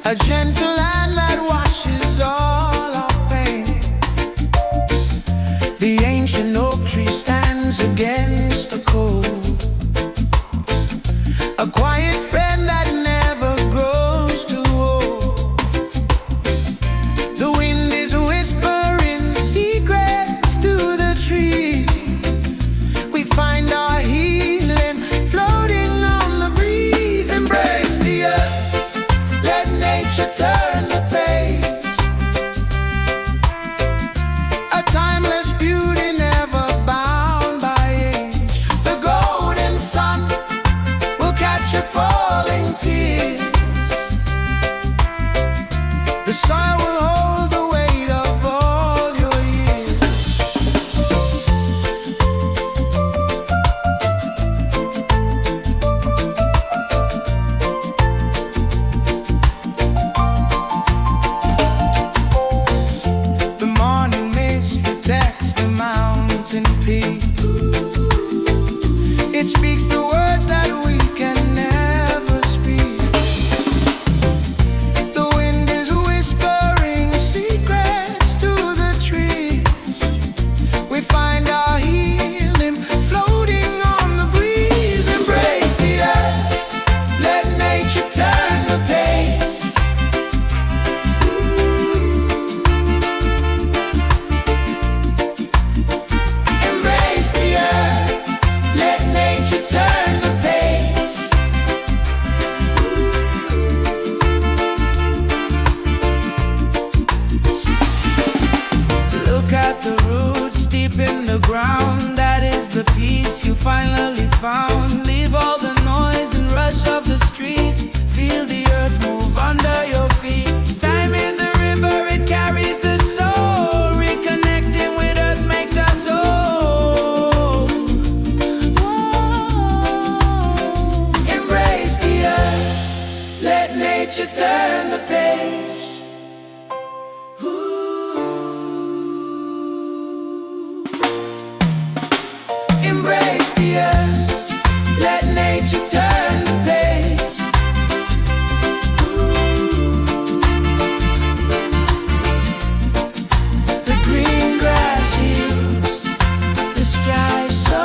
a gentle hand that washes all our pain. The ancient oak tree stands against the cold, a quiet friend that never grows too old. The wind is whispering secrets to the trees. We find our healing floating on the breeze. Embrace the earth, let nature turn the page. A timeless beauty never bound by age. The golden sun will catch your falling tears. The soil will hold the weight of all your years. The morning mist protects the mountain peak. It speaks the words that we can never speak. The wind is whispering secrets to the trees. We find our healing floating on the breeze. Embrace the earth, let nature turn the page. Embrace the earth, let nature turn the page. Look at the roots deep in the ground. That is the peace you finally found. Leave all the noise and rush of the street. Feel the earth move under your feet. Time is a river, it carries the soul. Reconnecting with earth makes us whole. Embrace the earth, let nature turn the page. Embrace the earth, let nature turn the page. The green grass heals, the sky so